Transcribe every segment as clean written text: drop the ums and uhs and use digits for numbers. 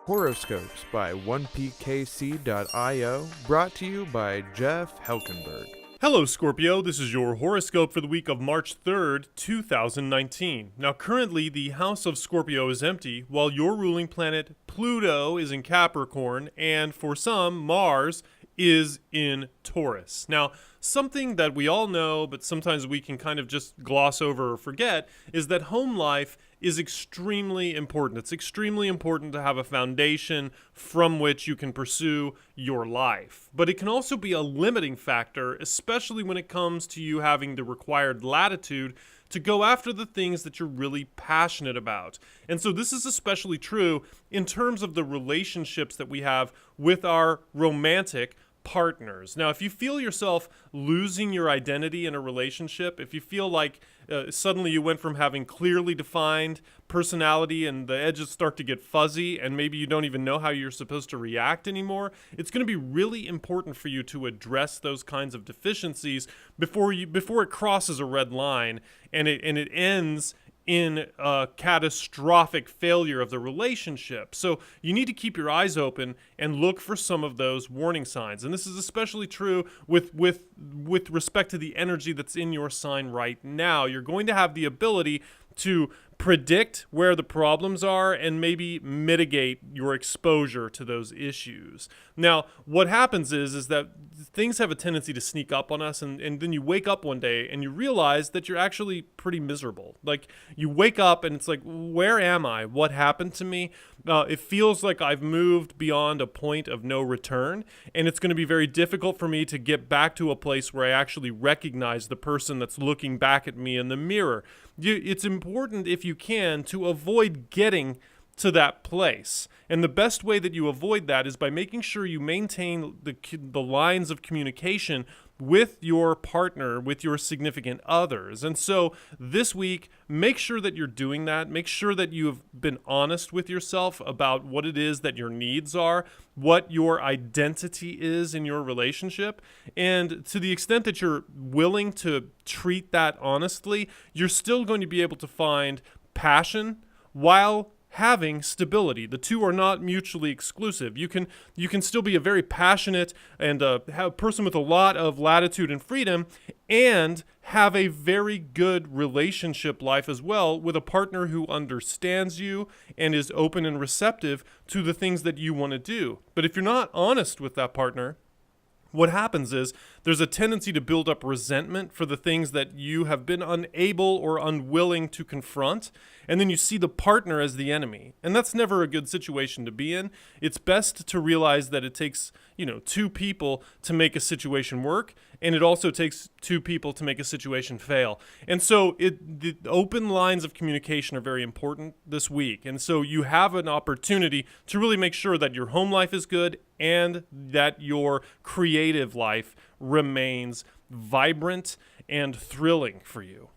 Horoscopes by 1pkc.io, brought to you by Jeff Helkenberg. Hello, Scorpio. This is your horoscope for the week of March 3rd, 2019. Now, currently, the house of Scorpio is empty, while your ruling planet, Pluto, is in Capricorn, and for some, Mars is in Taurus. Now, something that we all know, but sometimes we can kind of just gloss over or forget, is that home life is extremely important. It's extremely important to have a foundation from which you can pursue your life. But it can also be a limiting factor, especially when it comes to you having the required latitude to go after the things that you're really passionate about. And so this is especially true in terms of the relationships that we have with our romantic partners. Now, if you feel yourself losing your identity in a relationship, if you feel like suddenly you went from having clearly defined personality and the edges start to get fuzzy and maybe you don't even know how you're supposed to react anymore, it's going to be really important for you to address those kinds of deficiencies before it crosses a red line and it ends in a catastrophic failure of the relationship. So you need to keep your eyes open and look for some of those warning signs. And this is especially true with respect to the energy that's in your sign right now. You're going to have the ability to predict where the problems are and maybe mitigate your exposure to those issues. Now, what happens is that things have a tendency to sneak up on us, and then you wake up one day and you realize that you're actually pretty miserable. Like, you wake up and it's like, where am I? What happened to me? It feels like I've moved beyond a point of no return, and it's going to be very difficult for me to get back to a place where I actually recognize the person that's looking back at me in the mirror. It's important, if you can, to avoid getting to that place. And the best way that you avoid that is by making sure you maintain the lines of communication with your partner, with your significant others. And so this week, make sure that you're doing that. Make sure that you have been honest with yourself about what it is that your needs are, what your identity is in your relationship. And to the extent that you're willing to treat that honestly, you're still going to be able to find passion while having stability. The two are not mutually exclusive. You can still be a very passionate and have a person with a lot of latitude and freedom and have a very good relationship life as well with a partner who understands you and is open and receptive to the things that you want to do. But if you're not honest with that partner, what happens is there's a tendency to build up resentment for the things that you have been unable or unwilling to confront, and then you see the partner as the enemy. And that's never a good situation to be in. It's best to realize that it takes, two people to make a situation work, and it also takes two people to make a situation fail. And so the open lines of communication are very important this week. And so you have an opportunity to really make sure that your home life is good and that your creative life remains vibrant and thrilling for you.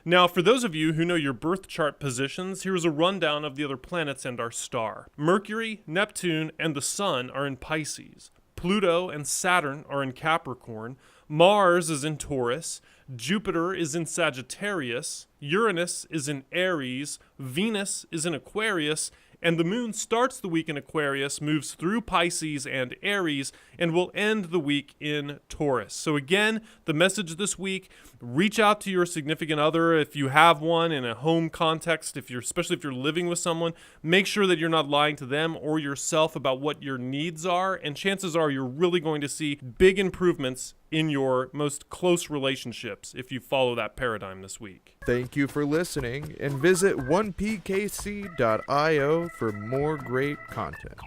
Now, for those of you who know your birth chart positions, here's a rundown of the other planets and our star. Mercury, Neptune, and the Sun are in Pisces. Pluto and Saturn are in Capricorn. Mars is in Taurus. Jupiter is in Sagittarius. Uranus is in Aries. Venus is in Aquarius. And the moon starts the week in Aquarius, moves through Pisces and Aries, and will end the week in Taurus. So again, the message this week, reach out to your significant other if you have one in a home context, especially if you're living with someone. Make sure that you're not lying to them or yourself about what your needs are, and chances are you're really going to see big improvements in your most close relationships if you follow that paradigm this week. Thank you for listening, and visit 1pkc.io for more great content.